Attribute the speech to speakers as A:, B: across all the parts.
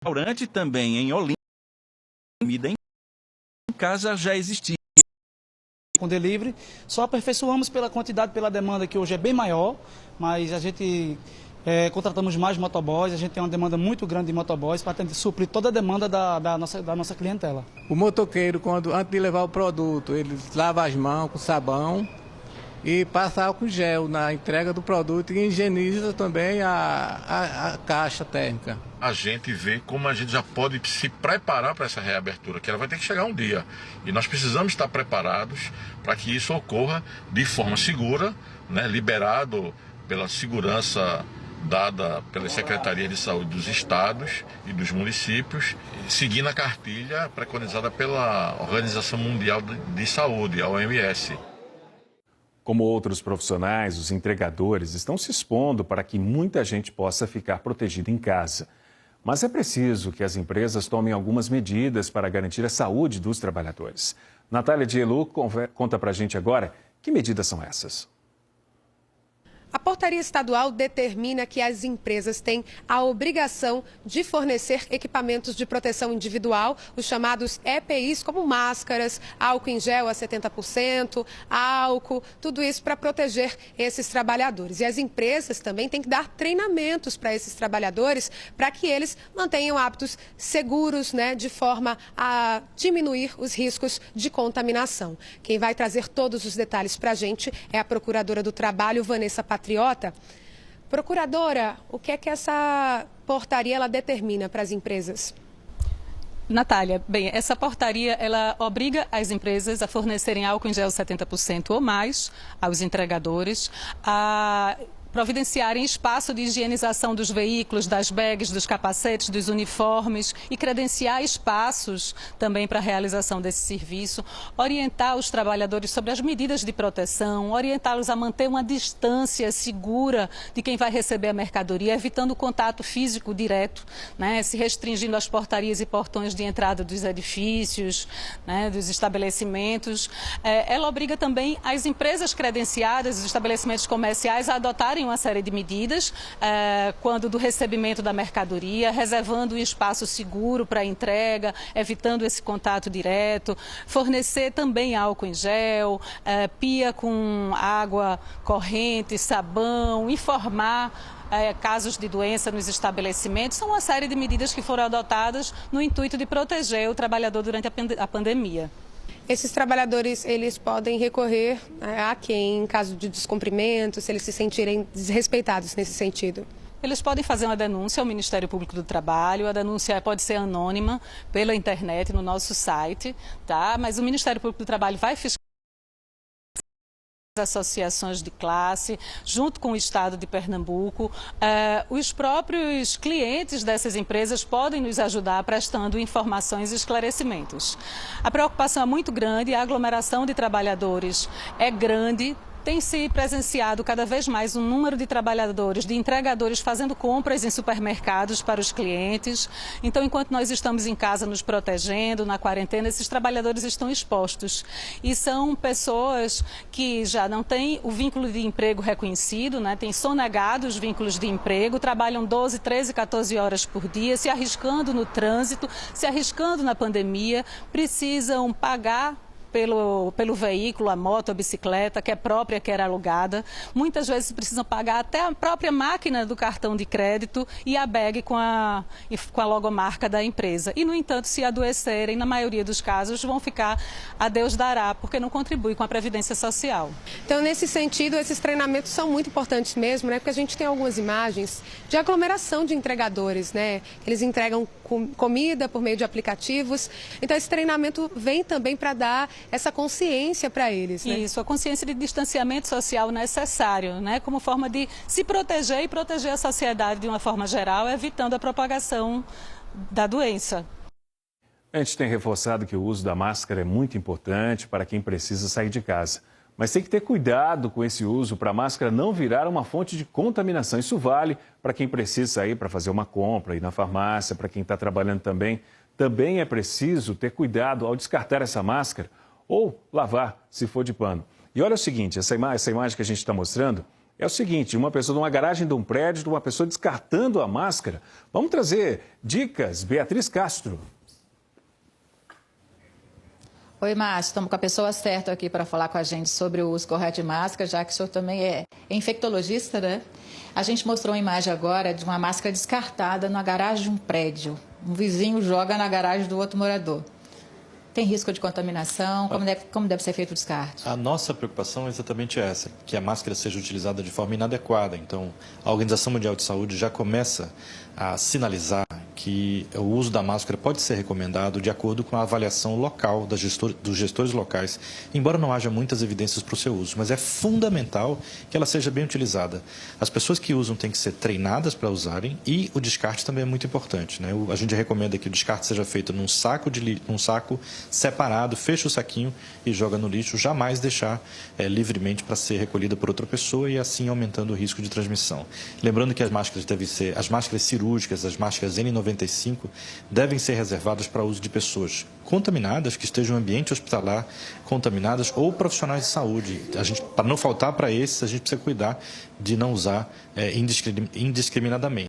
A: restaurante também em Olinda, comida em casa já existia.
B: Com delivery, só aperfeiçoamos pela quantidade, pela demanda que hoje é bem maior, mas a gente contratamos mais motoboys, a gente tem uma demanda muito grande de motoboys para tentar suprir toda a demanda da nossa clientela.
C: O motoqueiro, antes de levar o produto, ele lava as mãos com sabão e passa álcool gel na entrega do produto e higieniza também a caixa térmica.
D: A gente vê como a gente já pode se preparar para essa reabertura, que ela vai ter que chegar um dia. E nós precisamos estar preparados para que isso ocorra de forma segura, né, liberado pela segurança dada pela Secretaria de Saúde dos estados e dos municípios, seguindo a cartilha preconizada pela Organização Mundial de Saúde, a OMS.
E: Como outros profissionais, os entregadores estão se expondo para que muita gente possa ficar protegida em casa. Mas é preciso que as empresas tomem algumas medidas para garantir a saúde dos trabalhadores. Natália Dielu conta para a gente agora que medidas são essas.
F: A portaria estadual determina que as empresas têm a obrigação de fornecer equipamentos de proteção individual, os chamados EPIs, como máscaras, álcool em gel a 70%, álcool, tudo isso para proteger esses trabalhadores. E as empresas também têm que dar treinamentos para esses trabalhadores para que eles mantenham hábitos seguros, né, de forma a diminuir os riscos de contaminação. Quem vai trazer todos os detalhes para a gente é a Procuradora do Trabalho, Vanessa Patriota. Procuradora, o que é que essa portaria ela determina para as empresas?
G: Natália, bem, essa portaria ela obriga as empresas a fornecerem álcool em gel 70% ou mais aos entregadores, a providenciarem espaço de higienização dos veículos, das bags, dos capacetes, dos uniformes e credenciar espaços também para a realização desse serviço, orientar os trabalhadores sobre as medidas de proteção, orientá-los a manter uma distância segura de quem vai receber a mercadoria, evitando o contato físico direto, né, se restringindo às portarias e portões de entrada dos edifícios, né, dos estabelecimentos. Ela obriga também as empresas credenciadas, os estabelecimentos comerciais a adotarem uma série de medidas quando do recebimento da mercadoria, reservando um espaço seguro para entrega, evitando esse contato direto, fornecer também álcool em gel, pia com água corrente, sabão, informar casos de doença nos estabelecimentos. São uma série de medidas que foram adotadas no intuito de proteger o trabalhador durante a pandemia.
F: Esses trabalhadores, eles podem recorrer a quem em caso de descumprimento, se eles se sentirem desrespeitados nesse sentido?
G: Eles podem fazer uma denúncia ao Ministério Público do Trabalho, a denúncia pode ser anônima pela internet no nosso site, tá? Mas o Ministério Público do Trabalho vai fiscalizar as associações de classe, junto com o Estado de Pernambuco. Os próprios clientes dessas empresas podem nos ajudar prestando informações e esclarecimentos. A preocupação é muito grande, a aglomeração de trabalhadores é grande. Tem se presenciado cada vez mais um número de trabalhadores, de entregadores fazendo compras em supermercados para os clientes. Então, enquanto nós estamos em casa nos protegendo, na quarentena, esses trabalhadores estão expostos. E são pessoas que já não têm o vínculo de emprego reconhecido, né? Têm sonegado os vínculos de emprego, trabalham 12, 13, 14 horas por dia, se arriscando no trânsito, se arriscando na pandemia, precisam pagar pelo veículo, a moto, a bicicleta, quer própria, quer alugada. Muitas vezes precisam pagar até a própria máquina do cartão de crédito e a bag com a logomarca da empresa. E, no entanto, se adoecerem, na maioria dos casos, vão ficar a Deus dará, porque não contribui com a Previdência Social.
F: Então, nesse sentido, esses treinamentos são muito importantes mesmo, né? Porque a gente tem algumas imagens de aglomeração de entregadores, né? Eles entregam comida por meio de aplicativos. Então, esse treinamento vem também para dar essa consciência para eles, né?
G: Isso, a consciência de distanciamento social necessário, né? Como forma de se proteger e proteger a sociedade de uma forma geral, evitando a propagação da doença.
E: A gente tem reforçado que o uso da máscara é muito importante para quem precisa sair de casa. Mas tem que ter cuidado com esse uso para a máscara não virar uma fonte de contaminação. Isso vale para quem precisa sair para fazer uma compra, ir na farmácia, para quem está trabalhando também. Também é preciso ter cuidado ao descartar essa máscara ou lavar, se for de pano. E olha o seguinte, essa imagem que a gente está mostrando É o seguinte, uma pessoa numa garagem de um prédio, uma pessoa descartando a máscara. Vamos trazer dicas, Beatriz Castro.
H: Oi, Márcio, estamos com a pessoa certa aqui para falar com a gente sobre o uso correto de máscara, já que o senhor também é infectologista, né? A gente mostrou uma imagem agora de uma máscara descartada na garagem de um prédio. Um vizinho joga na garagem do outro morador. Tem risco de contaminação? Como deve ser feito o descarte?
I: A nossa preocupação é exatamente essa, que a máscara seja utilizada de forma inadequada. Então, a Organização Mundial de Saúde já começa a sinalizar que o uso da máscara pode ser recomendado de acordo com a avaliação local dos gestores locais, embora não haja muitas evidências para o seu uso, mas é fundamental que ela seja bem utilizada. As pessoas que usam têm que ser treinadas para usarem e o descarte também é muito importante, né? A gente recomenda que o descarte seja feito num saco separado, fecha o saquinho e joga no lixo, jamais deixar livremente para ser recolhida por outra pessoa e assim aumentando o risco de transmissão. Lembrando que as máscaras cirúrgicas, as máscaras N95, devem ser reservadas para uso de pessoas contaminadas, que estejam no ambiente hospitalar, contaminadas ou profissionais de saúde. Para não faltar para esses, a gente precisa cuidar de não usar indiscriminadamente.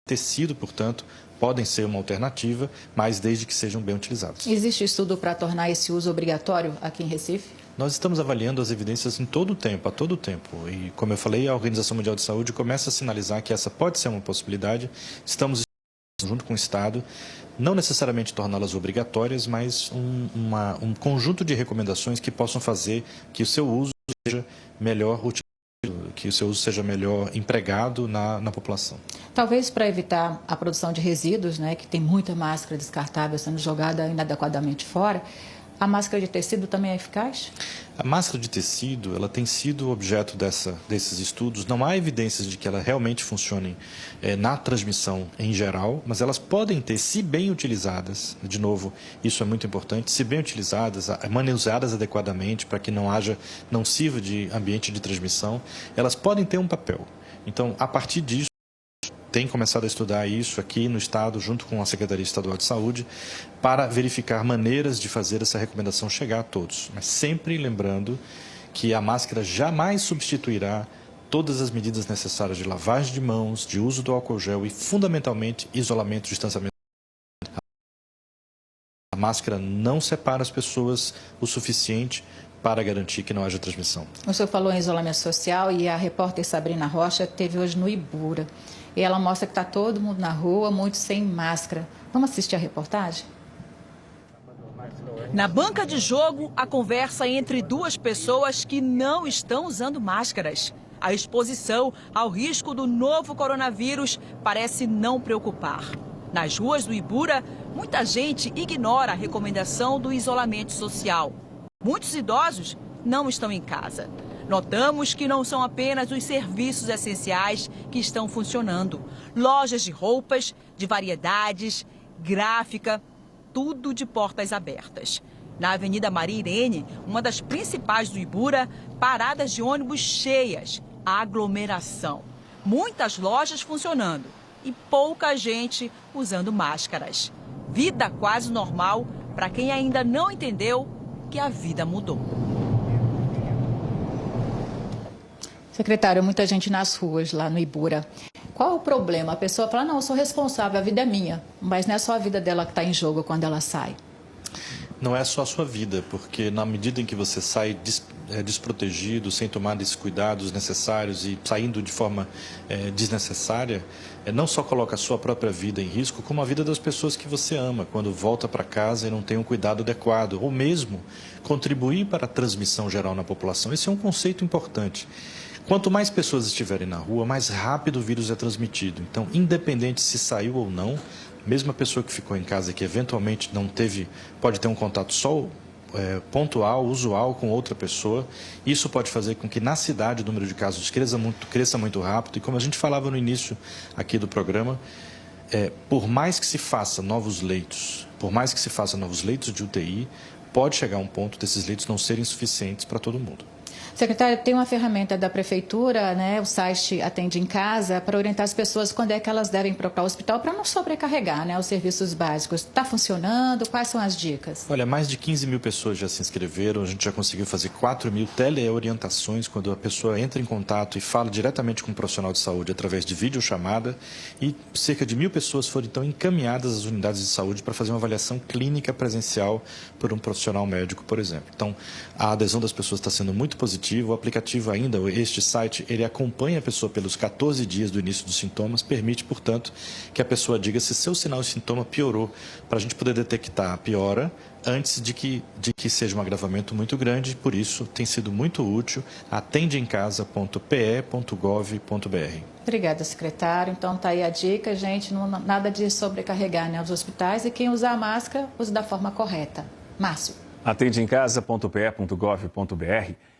I: Tecido, portanto, podem ser uma alternativa, mas desde que sejam bem utilizados.
H: Existe estudo para tornar esse uso obrigatório aqui em Recife?
I: Nós estamos avaliando as evidências a todo tempo. E, como eu falei, a Organização Mundial de Saúde começa a sinalizar que essa pode ser uma possibilidade. Estamos junto com o Estado, não necessariamente torná-las obrigatórias, mas um conjunto de recomendações que possam fazer que o seu uso seja melhor utilizado, que o seu uso seja melhor empregado na população.
H: Talvez para evitar a produção de resíduos, né, que tem muita máscara descartável sendo jogada inadequadamente fora, a máscara de tecido também é eficaz?
I: A máscara de tecido, ela tem sido objeto desses estudos. Não há evidências de que ela realmente funcione na transmissão em geral, mas elas podem ter, se bem utilizadas, de novo, isso é muito importante, se bem utilizadas, manuseadas adequadamente para que não sirva de ambiente de transmissão, elas podem ter um papel. Então, a partir disso, tem começado a estudar isso aqui no Estado, junto com a Secretaria Estadual de Saúde, para verificar maneiras de fazer essa recomendação chegar a todos. Mas sempre lembrando que a máscara jamais substituirá todas as medidas necessárias de lavagem de mãos, de uso do álcool gel e, fundamentalmente, isolamento e distanciamento. A máscara não separa as pessoas o suficiente para garantir que não haja transmissão.
H: O senhor falou em isolamento social e a repórter Sabrina Rocha esteve hoje no Ibura. E ela mostra que está todo mundo na rua, muitos sem máscara. Vamos assistir a reportagem?
J: Na banca de jogo, a conversa entre duas pessoas que não estão usando máscaras. A exposição ao risco do novo coronavírus parece não preocupar. Nas ruas do Ibura, muita gente ignora a recomendação do isolamento social. Muitos idosos não estão em casa. Notamos que não são apenas os serviços essenciais que estão funcionando. Lojas de roupas, de variedades, gráfica, tudo de portas abertas. Na Avenida Maria Irene, uma das principais do Ibura, paradas de ônibus cheias, aglomeração. Muitas lojas funcionando e pouca gente usando máscaras. Vida quase normal para quem ainda não entendeu que a vida mudou.
H: Secretário, muita gente nas ruas lá no Ibura. Qual o problema? A pessoa fala, não, eu sou responsável, a vida é minha. Mas não é só a vida dela que está em jogo quando ela sai.
I: Não é só a sua vida, porque na medida em que você sai desprotegido, sem tomar esses cuidados necessários e saindo de forma desnecessária, não só coloca a sua própria vida em risco, como a vida das pessoas que você ama, quando volta para casa e não tem um cuidado adequado, ou mesmo contribuir para a transmissão geral na população. Esse é um conceito importante. Quanto mais pessoas estiverem na rua, mais rápido o vírus é transmitido. Então, independente se saiu ou não, mesmo a pessoa que ficou em casa, que eventualmente pode ter um contato só pontual, usual com outra pessoa, isso pode fazer com que na cidade o número de casos cresça muito rápido. E como a gente falava no início aqui do programa, por mais que se faça novos leitos de UTI, pode chegar a um ponto desses leitos não serem suficientes para todo mundo.
H: Secretária, tem uma ferramenta da Prefeitura, né, o site Atende em Casa, para orientar as pessoas quando é que elas devem procurar o hospital para não sobrecarregar, né, os serviços básicos. Está funcionando? Quais são as dicas?
I: Olha, mais de 15 mil pessoas já se inscreveram, a gente já conseguiu fazer 4 mil teleorientações, quando a pessoa entra em contato e fala diretamente com um profissional de saúde através de videochamada, e cerca de 1.000 pessoas foram então encaminhadas às unidades de saúde para fazer uma avaliação clínica presencial por um profissional médico, por exemplo. Então, a adesão das pessoas está sendo muito positiva. O aplicativo ainda, este site, ele acompanha a pessoa pelos 14 dias do início dos sintomas, permite, portanto, que a pessoa diga se seu sinal e sintoma piorou, para a gente poder detectar a piora antes de que seja um agravamento muito grande. Por isso, tem sido muito útil. atendeemcasa.pe.gov.br.
H: Obrigada, secretário. Então, está aí a dica, gente, nada de sobrecarregar, né, os hospitais, e quem usar a máscara, use da forma correta. Márcio.
E: Atendeemcasa.pe.gov.br